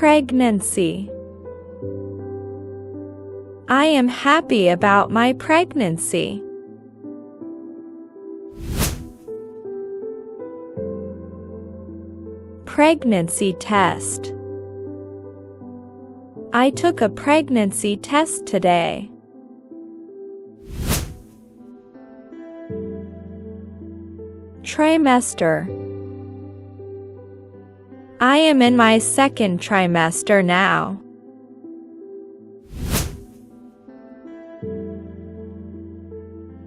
Pregnancy. I am happy about my pregnancy. Pregnancy test. I took a pregnancy test today. Trimester. I am in my second trimester now.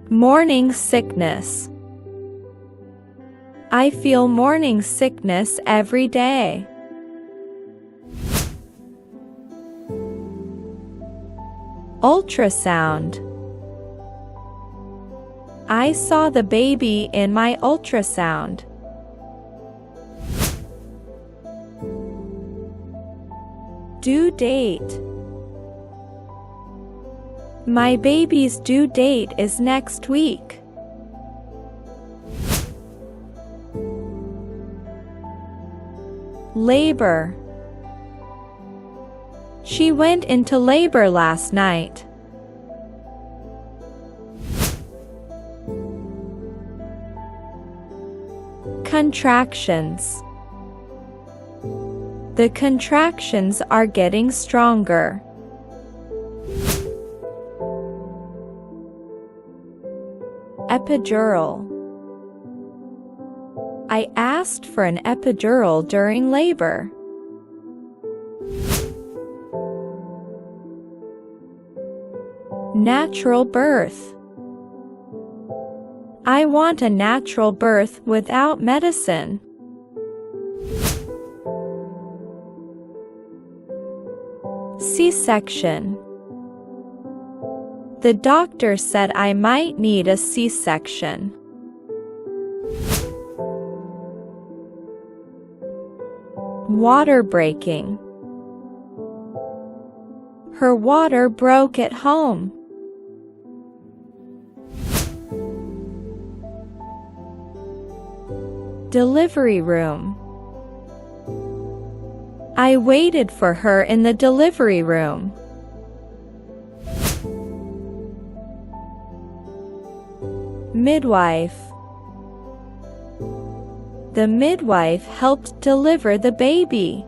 Morning sickness. I feel morning sickness every day. Ultrasound. I saw the baby in my ultrasound. Due date. My baby's due date is next week. Labor. She went into labor last night. Contractions. The contractions are getting stronger. Epidural. I asked for an epidural during labor. Natural birth. I want a natural birth without medicine. C-section. The doctor said I might need a C-section. Water breaking. Her water broke at home. Delivery room. I waited for her in the delivery room. Midwife. The midwife helped deliver the baby.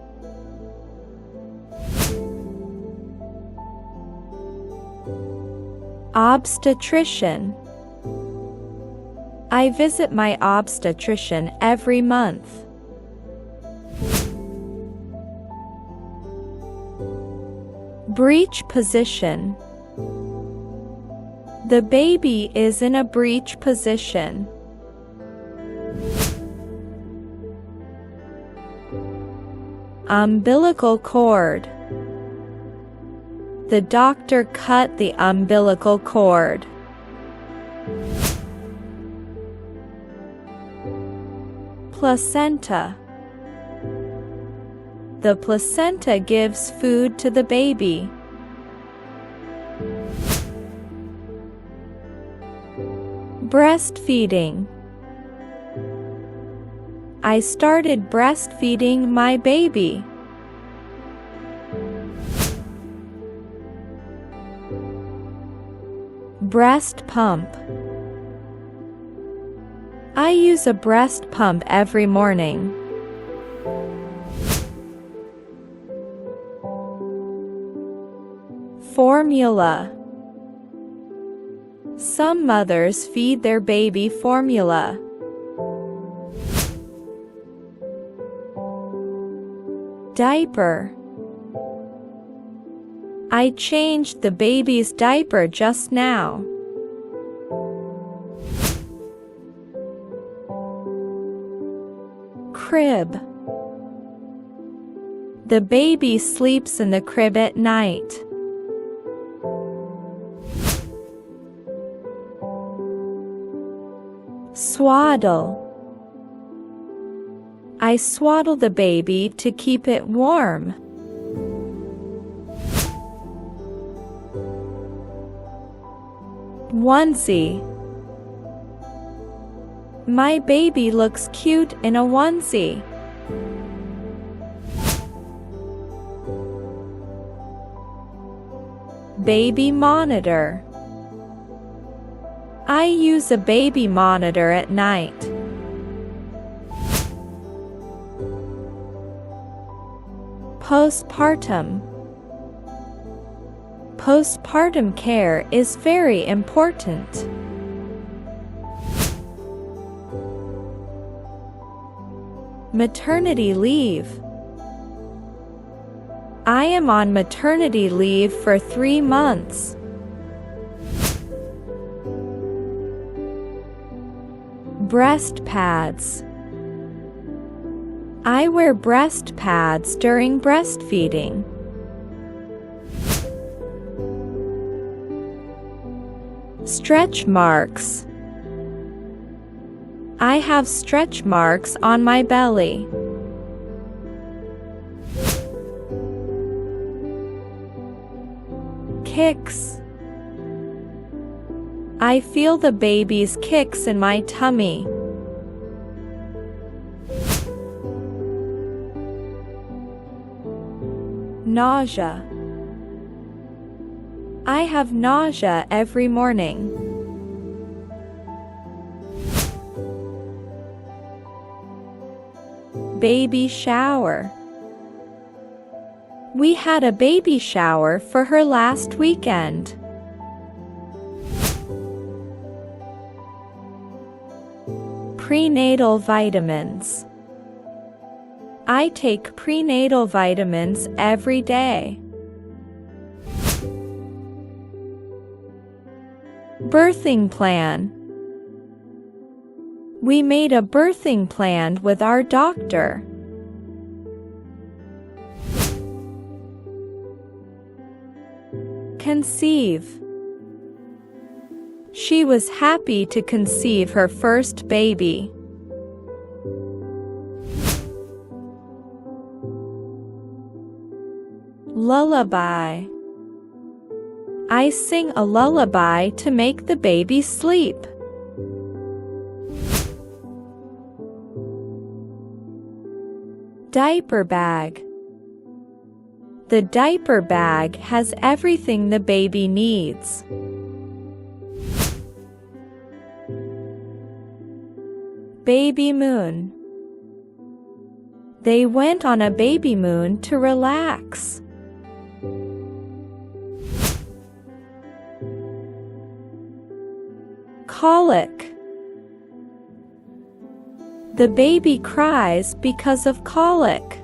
Obstetrician. I visit my obstetrician every month. Breech position. The baby is in a breech position. Umbilical cord. The doctor cut the umbilical cord. Placenta. The placenta gives food to the baby. Breastfeeding. I started breastfeeding my baby. Breast pump. I use a breast pump every morning. Formula. Some mothers feed their baby formula. Diaper. I changed the baby's diaper just now. Crib. The baby sleeps in the crib at night. Swaddle. I swaddle the baby to keep it warm. Onesie. My baby looks cute in a onesie. Baby monitor. I use a baby monitor at night. Postpartum. Postpartum care is very important. Maternity leave. I am on maternity leave for 3 months. Breast pads. I wear breast pads during breastfeeding. Stretch marks. I have stretch marks on my belly. Kicks. I feel the baby's kicks in my tummy. Nausea. I have nausea every morning. Baby shower. We had a baby shower for her last weekend. Prenatal vitamins. I take prenatal vitamins every day. Birthing plan. We made a birthing plan with our doctor. Conceive. She was happy to conceive her first baby. Lullaby. I sing a lullaby to make the baby sleep. Diaper bag. The diaper bag has everything the baby needs. Baby moon. They went on a baby moon to relax. Colic. The baby cries because of colic.